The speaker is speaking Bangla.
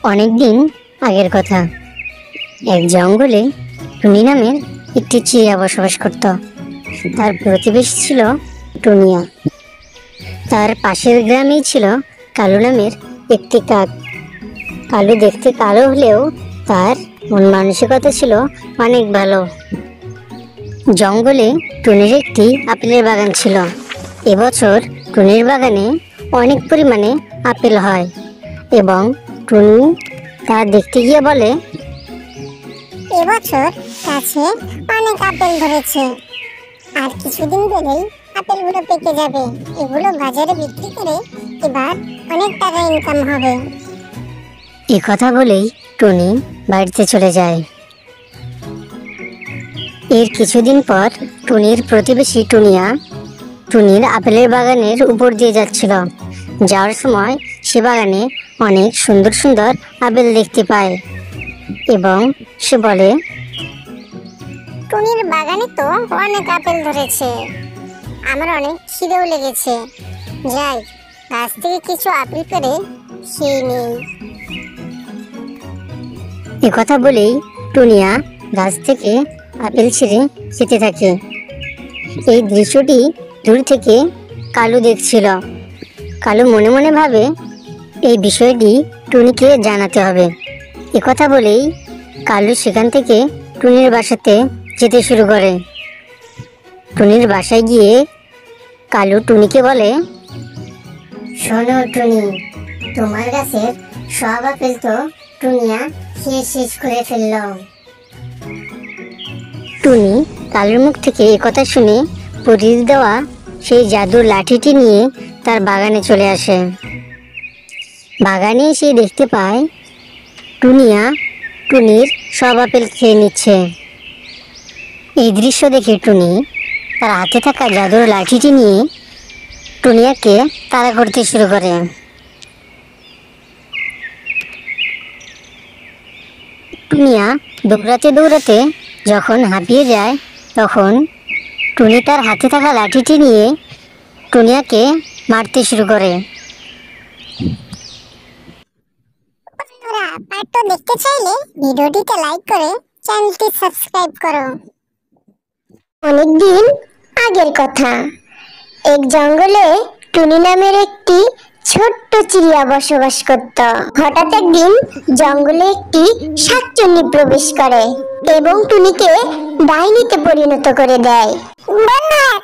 অনেকদিন আগের কথা। এক জঙ্গলে টুনি নামের একটি চিড়িয়া বসবাস করত। তার প্রতিবেশী ছিল টুনিয়া। তার পাশের গ্রামেই ছিল কালু নামের একটি কাক। কালু দেখতে কালো হলেও তার মন মানসিকতা ছিল অনেক ভালো। জঙ্গলে টুনির একটি আপেলের বাগান ছিল। এবছর টুনির বাগানে অনেক পরিমাণে আপেল হয় এবং টুনি তা দেখতে গিয়ে বলে, এবছর গাছে অনেক আপেল ধরেছে, আর কিছুদিন পরেই আপেলগুলো পেকে যাবে। এগুলো বাজারে বিক্রি করে এবার অনেক টাকা ইনকাম হবে। এ কথা বলেই টুনি বাড়িতে চলে যায়। এর কিছুদিন পর টুনির প্রতিবেশী টুনিয়া টুনির আপেলের বাগানের উপর দিয়ে যাচ্ছিল। যাওয়ার সময় সে বাগানে অনেক সুন্দর সুন্দর আপেল দেখতে পায় এবং সে বলে, টুনির বাগানে তো অনেক আপেল ধরেছে, আমার অনেক খিদেও লেগেছে, যাই গাছ থেকে কিছু আপেল পেড়ে খেয়ে নেই। এ কথা বলেই টুনিয়া গাছ থেকে আপেল ছিঁড়ে খেতে থাকে। এই দৃশ্যটি দূর থেকে কালু দেখছিল। কালু মনে মনে ভাবে, এই বিষয়টি টুনিকে জানাতে হবে। এ কথা বলেই কালু সেখান থেকে টুনির বাসাতে যেতে শুরু করে। টুনির বাসায় গিয়ে কালু টুনিকে বলে, শোনো টুনি, তোমার গাছের সব আপেল তো টুনিয়া খেয়ে শেষ করে ফেলল। টুনি কালুর মুখ থেকে এ কথা শুনে পরীর দেওয়া সেই জাদুর লাঠিটি নিয়ে তার বাগানে চলে আসে। বাগানে এসে দেখতে পায় টুনিয়া টুনির সব আপেল খেয়ে নিচ্ছে। এই দৃশ্য দেখে টুনি তার হাতে থাকা জাদুর লাঠিটি নিয়ে টুনিয়াকে তাড়া করতে শুরু করে। টুনিয়া দৌড়াতে দৌড়াতে যখন হাঁপিয়ে যায়, তখন টুনি তার হাতে থাকা লাঠিটি নিয়ে টুনিয়াকে মারতে শুরু করে। বন্ধুরা, পার্টটা দেখতে চাইলে ভিডিওটিতে লাইক করে চ্যানেলটি সাবস্ক্রাইব করো। অনেকদিন আগের কথা, এক জঙ্গলে টুনি নামের একটি ছোট্ট চিড়িয়া বসবাস করত। হঠাৎ একদিন জঙ্গলে একটি শাকচুন্নি প্রবেশ করে এবং টুনিকে ডাইনিতে পরিণত করে দেয়। বন্ধুরা,